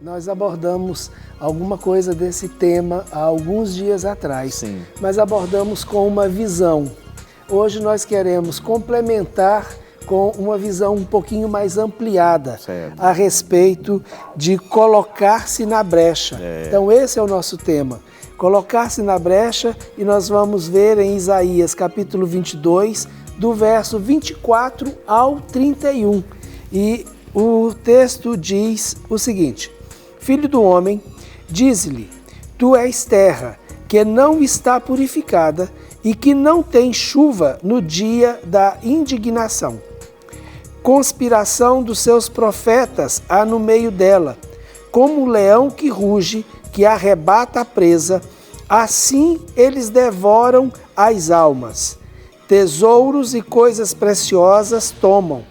Nós abordamos alguma coisa desse tema há alguns dias atrás, Sim. mas abordamos com uma visão. Hoje nós queremos complementar com uma visão um pouquinho mais ampliada a respeito de colocar-se na brecha. Então esse é o nosso tema, colocar-se na brecha, e nós vamos ver em Isaías capítulo 22, do verso 24 ao 31. E o texto diz o seguinte: Filho do homem, diz-lhe, tu és terra que não está purificada e que não tem chuva no dia da indignação. Conspiração dos seus profetas há no meio dela, como o leão que ruge, que arrebata a presa, assim eles devoram as almas. Tesouros e coisas preciosas tomam,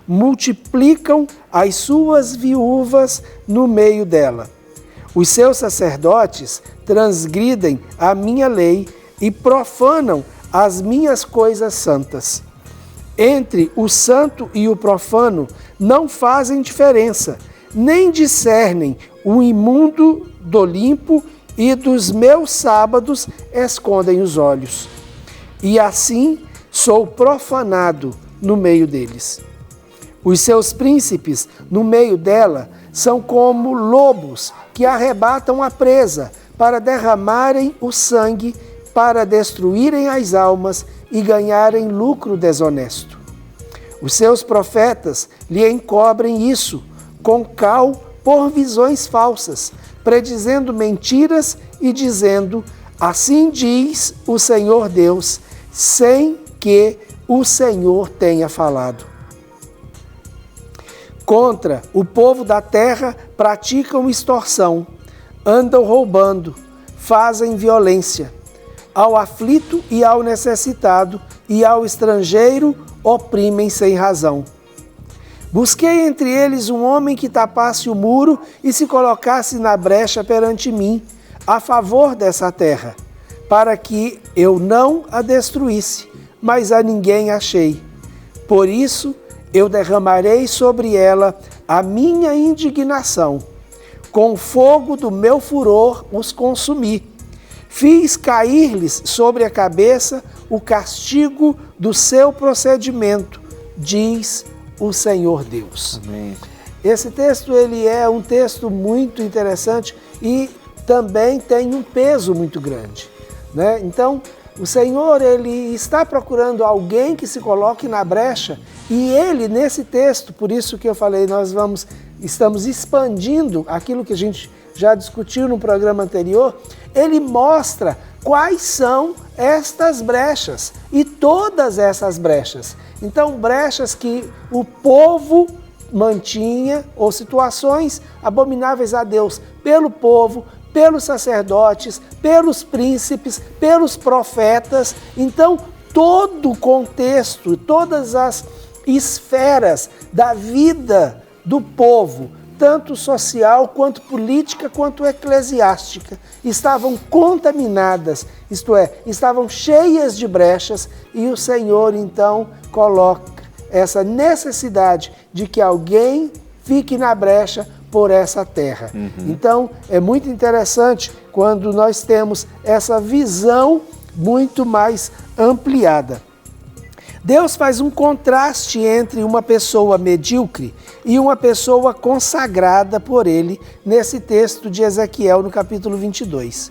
multiplicam as suas viúvas no meio dela. Os seus sacerdotes transgridem a minha lei e profanam as minhas coisas santas. Entre o santo e o profano não fazem diferença, nem discernem o imundo do limpo, e dos meus sábados escondem os olhos. E assim sou profanado no meio deles. Os seus príncipes no meio dela são como lobos que arrebatam a presa para derramarem o sangue, para destruírem as almas e ganharem lucro desonesto. Os seus profetas lhe encobrem isso com cal por visões falsas, predizendo mentiras e dizendo, assim diz o Senhor Deus, sem que o Senhor tenha falado. Contra o povo da terra praticam extorsão, andam roubando, fazem violência. Ao aflito e ao necessitado e ao estrangeiro oprimem sem razão. Busquei entre eles um homem que tapasse o muro e se colocasse na brecha perante mim, a favor dessa terra, para que eu não a destruísse, mas a ninguém achei. Por isso, eu derramarei sobre ela a minha indignação. Com fogo do meu furor os consumi. Fiz cair-lhes sobre a cabeça o castigo do seu procedimento, diz o Senhor Deus. Amém. Esse texto ele é um texto muito interessante e também tem um peso muito grande, né? Então, o Senhor ele está procurando alguém que se coloque na brecha, e ele nesse texto, por isso que eu falei, estamos expandindo aquilo que a gente já discutiu no programa anterior. Ele mostra quais são estas brechas e todas essas brechas. Então, brechas que o povo mantinha, ou situações abomináveis a Deus pelo povo, pelos sacerdotes, pelos príncipes, pelos profetas. Então, todo o contexto, todas as esferas da vida do povo, tanto social, quanto política, quanto eclesiástica, estavam contaminadas, isto é, estavam cheias de brechas, e o Senhor, então, coloca essa necessidade de que alguém fique na brecha por essa terra. Então, é muito interessante quando nós temos essa visão muito mais ampliada. Deus faz um contraste entre uma pessoa medíocre e uma pessoa consagrada por Ele nesse texto de Ezequiel, no capítulo 22.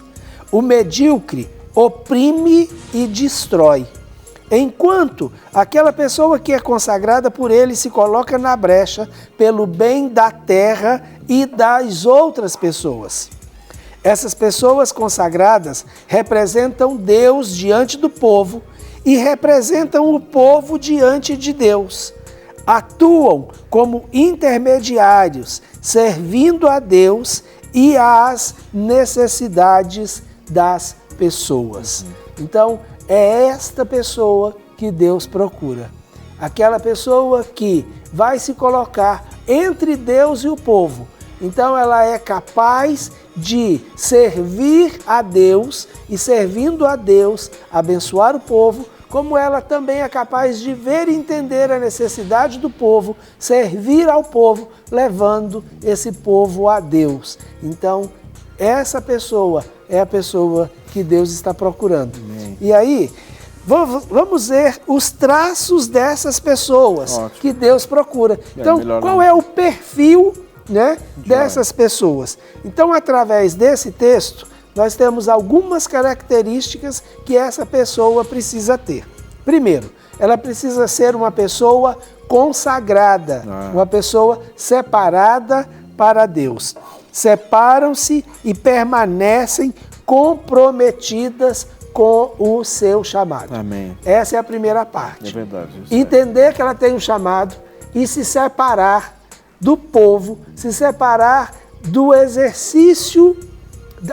O medíocre oprime e destrói, enquanto aquela pessoa que é consagrada por Ele se coloca na brecha pelo bem da terra e das outras pessoas. Essas pessoas consagradas representam Deus diante do povo e representam o povo diante de Deus. Atuam como intermediários, servindo a Deus e às necessidades das pessoas. Então, é esta pessoa que Deus procura. Aquela pessoa que vai se colocar entre Deus e o povo. Então, ela é capaz de servir a Deus e, servindo a Deus, abençoar o povo, como ela também é capaz de ver e entender a necessidade do povo, servir ao povo, levando esse povo a Deus. Então, essa pessoa é a pessoa que Deus está procurando. Amém. E aí, vamos ver os traços dessas pessoas que Deus procura. Então, qual é o perfil, né, dessas pessoas? Então, através desse texto, nós temos algumas características que essa pessoa precisa ter. Primeiro, ela precisa ser uma pessoa consagrada, uma pessoa separada para Deus. Separam-se e permanecem comprometidas com o seu chamado. Amém. Essa é a primeira parte. É verdade. Entender que ela tem um chamado e se separar do povo, se separar do exercício,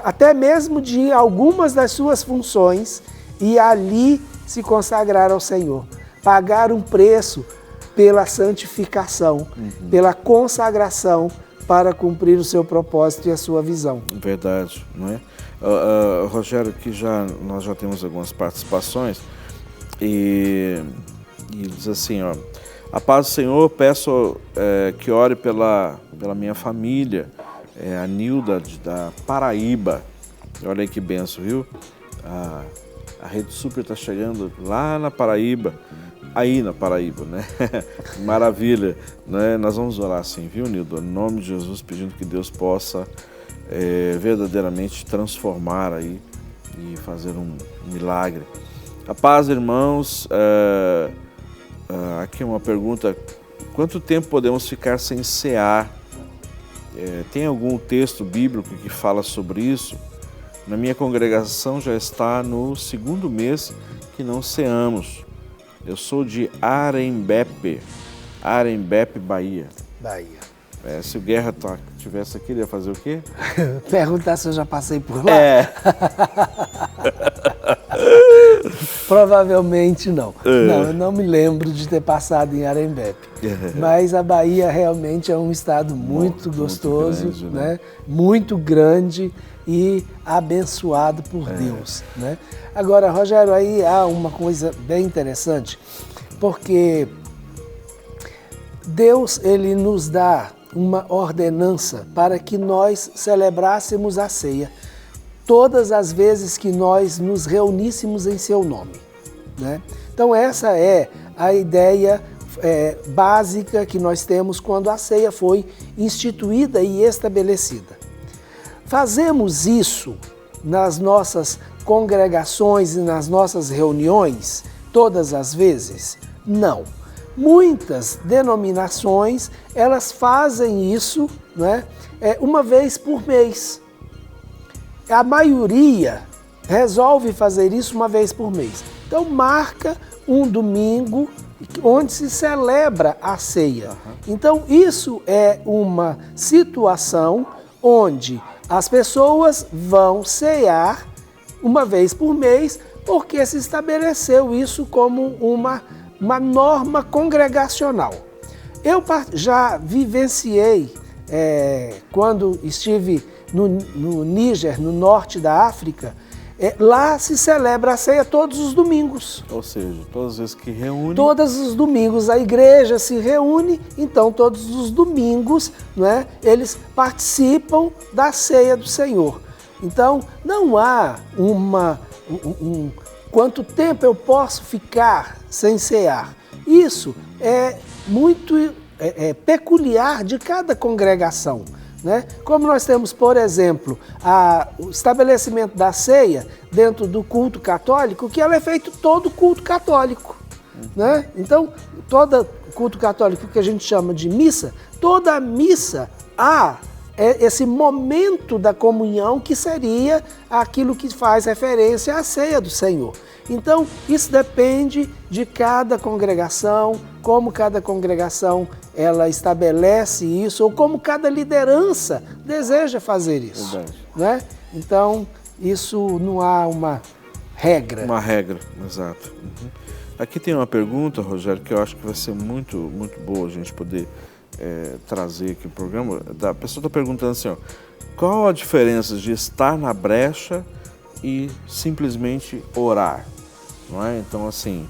até mesmo de algumas das suas funções, e ali se consagrar ao Senhor. Pagar um preço pela santificação, pela consagração, para cumprir o seu propósito e a sua visão. Verdade, não é? Rogério, que nós já temos algumas participações e diz assim, ó: a paz do Senhor, peço que ore pela minha família, a Nilda da Paraíba. Olha aí que benção, viu? A Rede Super está chegando lá na Paraíba, aí na Paraíba, né? Maravilha, né? Nós vamos orar assim, viu, Nilda? Em nome de Jesus, pedindo que Deus possa verdadeiramente transformar aí e fazer um milagre. A paz, irmãos. Aqui uma pergunta: quanto tempo podemos ficar sem cear? Tem algum texto bíblico que fala sobre isso? Na minha congregação já está no 2º mês que não ceamos. Eu sou de Arembepe, Bahia. Se o Guerra estivesse aqui, ele ia fazer o quê? Perguntar se eu já passei por lá. Provavelmente não. Não, eu não me lembro de ter passado em Arembepe. Mas a Bahia realmente é um estado muito gostoso, muito grande, né? Muito grande e abençoado por Deus, né? Agora, Rogério, aí há uma coisa bem interessante, porque Deus, ele nos dá uma ordenança para que nós celebrássemos a ceia todas as vezes que nós nos reuníssemos em seu nome, né? Então essa é a ideia básica que nós temos quando a ceia foi instituída e estabelecida. Fazemos isso nas nossas congregações e nas nossas reuniões todas as vezes? Não. Muitas denominações, elas fazem isso, né, uma vez por mês. A maioria resolve fazer isso uma vez por mês. Então marca um domingo onde se celebra a ceia. Então isso é uma situação onde as pessoas vão cear uma vez por mês, porque se estabeleceu isso como uma norma congregacional. Eu já vivenciei, quando estive no Níger, no norte da África, lá se celebra a ceia todos os domingos. Ou seja, todas as vezes que reúne... Todos os domingos a igreja se reúne, então todos os domingos, né, eles participam da ceia do Senhor. Então não há quanto tempo eu posso ficar sem cear. Isso é muito peculiar de cada congregação, né? Como nós temos, por exemplo, o estabelecimento da ceia dentro do culto católico, que ela é feito todo culto católico, né? Então, todo culto católico que a gente chama de missa, toda a missa há esse momento da comunhão que seria aquilo que faz referência à ceia do Senhor. Então, isso depende de cada congregação, como cada congregação ela estabelece isso, ou como cada liderança deseja fazer isso. Né? Então, isso não há uma regra. Uma regra, exato. Aqui tem uma pergunta, Rogério, que eu acho que vai ser muito, muito boa a gente poder trazer aqui no programa. A pessoa está perguntando assim, ó, qual a diferença de estar na brecha e simplesmente orar? não é? Então, assim,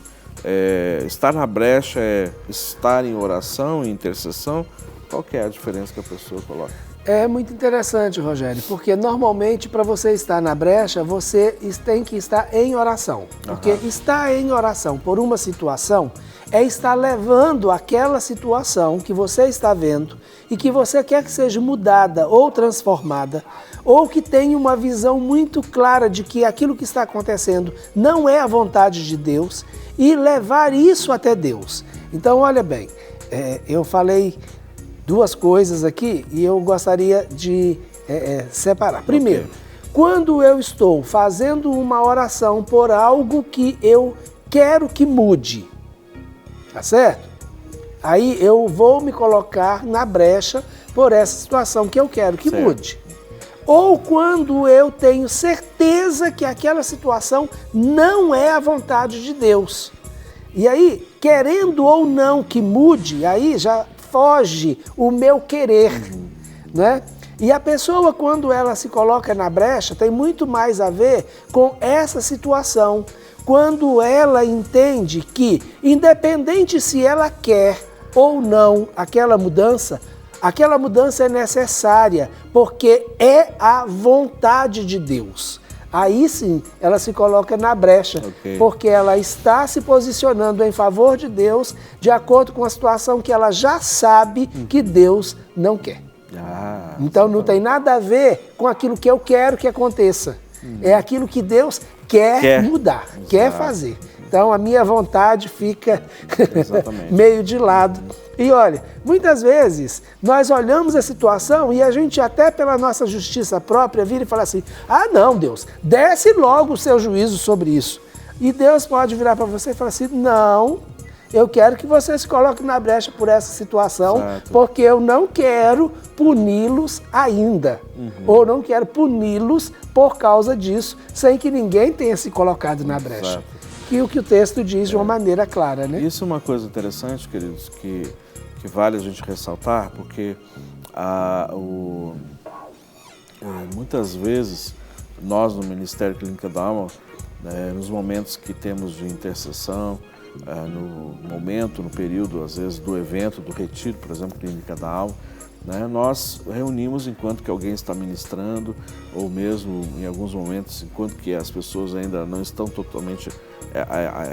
estar na brecha é estar em oração, em intercessão. Qual que é a diferença que a pessoa coloca? É muito interessante, Rogério, porque normalmente para você estar na brecha, você tem que estar em oração. Porque estar em oração por uma situação é estar levando aquela situação que você está vendo e que você quer que seja mudada ou transformada, ou que tenha uma visão muito clara de que aquilo que está acontecendo não é a vontade de Deus, e levar isso até Deus. Então, olha bem, eu falei duas coisas aqui e eu gostaria de separar. Primeiro, quando eu estou fazendo uma oração por algo que eu quero que mude, tá certo? Aí eu vou me colocar na brecha por essa situação que eu quero que mude. Ou quando eu tenho certeza que aquela situação não é a vontade de Deus. E aí, querendo ou não que mude, aí já foge o meu querer, né? E a pessoa, quando ela se coloca na brecha, tem muito mais a ver com essa situação. Quando ela entende que, independente se ela quer ou não aquela mudança é necessária, porque é a vontade de Deus. Aí sim, ela se coloca na brecha, porque ela está se posicionando em favor de Deus, de acordo com a situação que ela já sabe que Deus não quer. Então não tem nada a ver com aquilo que eu quero que aconteça. É aquilo que Deus quer mudar, quer fazer. Então a minha vontade fica meio de lado. E olha, muitas vezes nós olhamos a situação e a gente até pela nossa justiça própria vira e fala assim: ah não, Deus, desce logo o seu juízo sobre isso. E Deus pode virar para você e falar assim: não, eu quero que você se coloque na brecha por essa situação, porque eu não quero puni-los ainda. Ou não quero puni-los por causa disso, sem que ninguém tenha se colocado na brecha. E o que o texto diz de uma maneira clara, né? Isso é uma coisa interessante, queridos, que vale a gente ressaltar, porque muitas vezes nós no Ministério Clínica da Alma, nos momentos que temos de intercessão, no período, às vezes, do evento, do retiro, por exemplo, Clínica da Alma, nós reunimos enquanto que alguém está ministrando, ou mesmo em alguns momentos, enquanto que as pessoas ainda não estão totalmente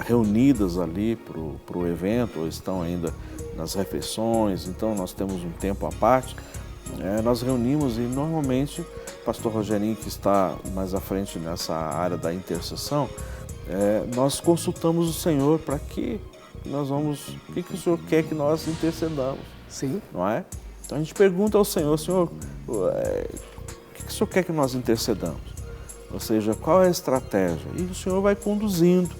reunidas ali para o evento, ou estão ainda nas refeições, então nós temos um tempo à parte, nós reunimos e normalmente o pastor Rogerinho, que está mais à frente nessa área da intercessão, nós consultamos o Senhor para que o que o Senhor quer que nós intercedamos. Sim. Não é? Então a gente pergunta ao Senhor: Senhor, o que o Senhor quer que nós intercedamos? Ou seja, qual é a estratégia? E o Senhor vai conduzindo,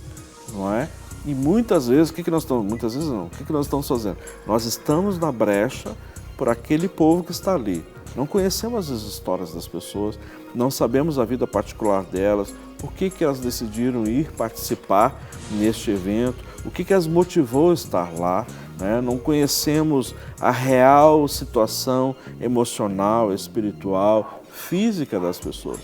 não é? E muitas vezes, o que nós estamos fazendo? Nós estamos na brecha por aquele povo que está ali. Não conhecemos as histórias das pessoas, não sabemos a vida particular delas, por que elas decidiram ir participar neste evento, o que as motivou a estar lá, né? Não conhecemos a real situação emocional, espiritual, física das pessoas.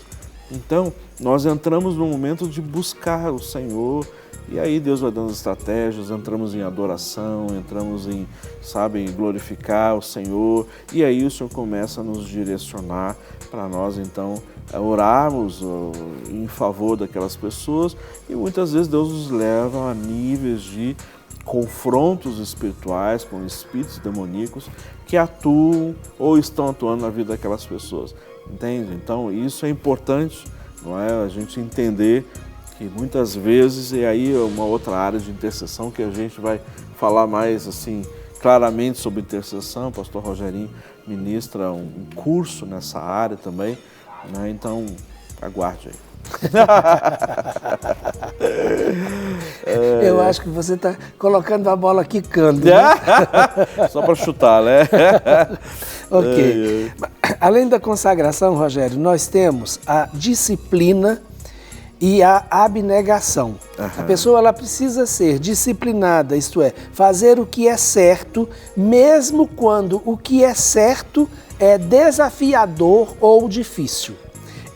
Então, nós entramos no momento de buscar o Senhor, e aí Deus vai dando estratégias, entramos em adoração, entramos em glorificar o Senhor, e aí o Senhor começa a nos direcionar para nós, então, orarmos em favor daquelas pessoas, e muitas vezes Deus nos leva a níveis de confrontos espirituais com espíritos demoníacos que atuam ou estão atuando na vida daquelas pessoas, entende? Então, isso é importante, não é? A gente entender que muitas vezes, e aí é uma outra área de intercessão que a gente vai falar mais assim claramente sobre intercessão. O pastor Rogerinho ministra um curso nessa área também, né? Então aguarde aí. Eu acho que você está colocando a bola quicando, né? Só para chutar, né? Ok. Além da consagração, Rogério, nós temos a disciplina e a abnegação. A pessoa ela precisa ser disciplinada, isto é, fazer o que é certo, mesmo quando o que é certo é desafiador ou difícil.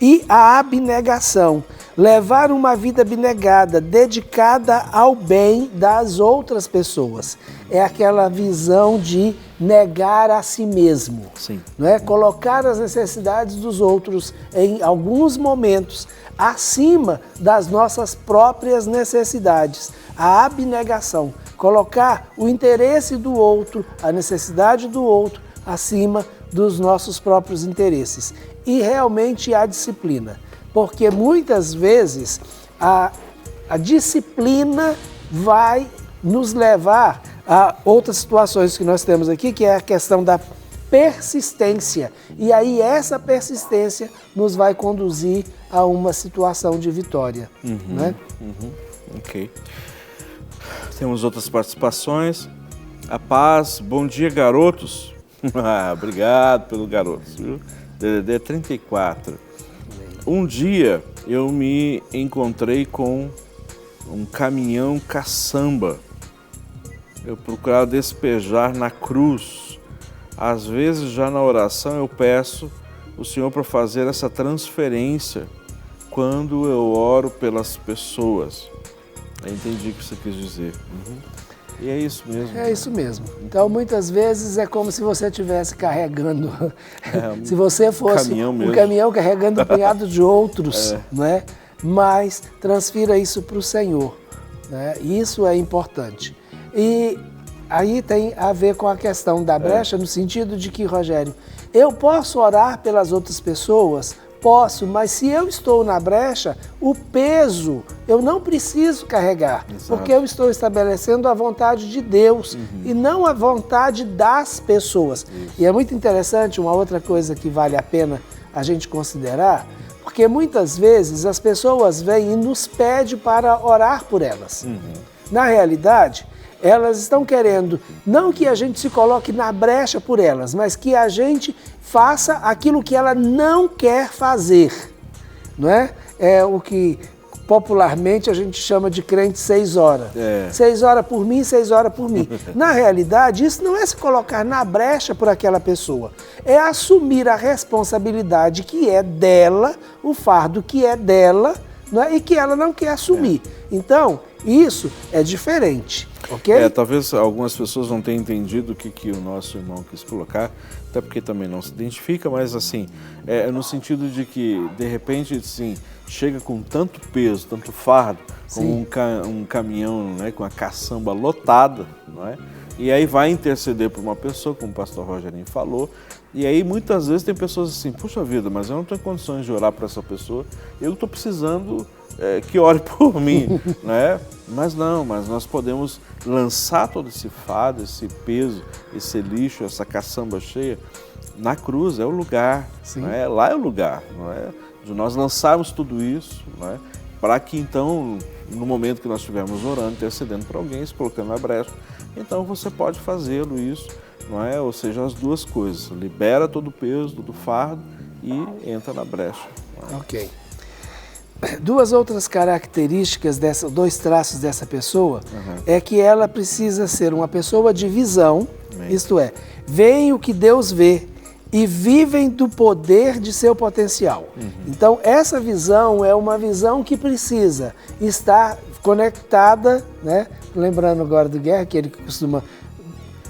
E a abnegação, Levar uma vida abnegada, dedicada ao bem das outras pessoas. É aquela visão de negar a si mesmo. Sim. Não é? Colocar as necessidades dos outros em alguns momentos acima das nossas próprias necessidades. A abnegação. Colocar o interesse do outro, a necessidade do outro, acima dos nossos próprios interesses. E realmente a disciplina. Porque muitas vezes a disciplina vai nos levar a outras situações que nós temos aqui, que é a questão da persistência. E aí essa persistência nos vai conduzir a uma situação de vitória. Né? Ok. Temos outras participações. A Paz, bom dia, garotos. Obrigado pelo garotos, viu? DDD 34. Um dia eu me encontrei com um caminhão caçamba. Eu procurava despejar na cruz. Às vezes, já na oração, eu peço o Senhor para fazer essa transferência quando eu oro pelas pessoas. Eu entendi o que você quis dizer. E é isso mesmo. É isso mesmo. Então, muitas vezes é como se você estivesse carregando, se você fosse um caminhão carregando um punhado de outros, né? Mas transfira isso para o Senhor. Né? Isso é importante. E aí tem a ver com a questão da brecha, no sentido de que, Rogério, eu posso orar pelas outras pessoas? Posso, mas se eu estou na brecha, o peso eu não preciso carregar, porque eu estou estabelecendo a vontade de Deus e não a vontade das pessoas. E é muito interessante, uma outra coisa que vale a pena a gente considerar, porque muitas vezes as pessoas vêm e nos pedem para orar por elas. Na realidade, elas estão querendo, não que a gente se coloque na brecha por elas, mas que a gente faça aquilo que ela não quer fazer, não é? É o que popularmente a gente chama de crente 6 horas. 6 horas por mim, 6 horas por mim. Na realidade, isso não é se colocar na brecha por aquela pessoa, é assumir a responsabilidade que é dela, o fardo que é dela, não é? E que ela não quer assumir. Então, isso é diferente, ok? Talvez algumas pessoas não tenham entendido o que o nosso irmão quis colocar, até porque também não se identifica, mas assim, no sentido de que, de repente, assim, chega com tanto peso, tanto fardo, com um caminhão, né, com a caçamba lotada, não é? E aí vai interceder por uma pessoa, como o pastor Rogerinho falou, e aí muitas vezes tem pessoas assim, puxa vida, mas eu não tenho condições de orar para essa pessoa, eu estou precisando que ore por mim, né? Mas nós podemos lançar todo esse fardo, esse peso, esse lixo, essa caçamba cheia na cruz, é o lugar, né? Lá é o lugar, não é? De nós lançarmos tudo isso, né? Para que então, no momento que nós estivermos orando, intercedendo para alguém, se colocando na brecha, então você pode fazê-lo isso, não é? Ou seja, as duas coisas, libera todo o peso, todo o fardo e entra na brecha. Não é? Ok. Duas outras características, dois traços dessa pessoa, é que ela precisa ser uma pessoa de visão, isto é, veem o que Deus vê e vivem do poder de seu potencial. Então, essa visão é uma visão que precisa estar conectada, né? Lembrando agora do Guerra, que ele costuma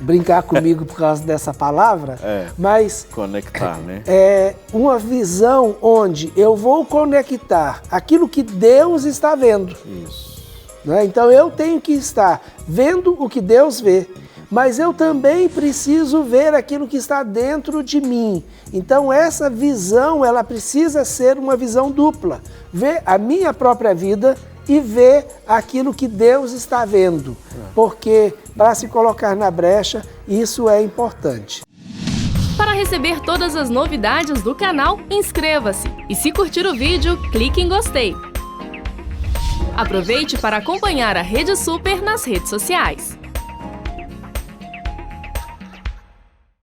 brincar comigo por causa dessa palavra, mas conectar, né? É uma visão onde eu vou conectar aquilo que Deus está vendo. Isso. Né? Então eu tenho que estar vendo o que Deus vê, mas eu também preciso ver aquilo que está dentro de mim. Então essa visão, ela precisa ser uma visão dupla. Ver a minha própria vida e ver aquilo que Deus está vendo, porque para se colocar na brecha, isso é importante. Para receber todas as novidades do canal, inscreva-se e se curtir o vídeo, clique em gostei. Aproveite para acompanhar a Rede Super nas redes sociais.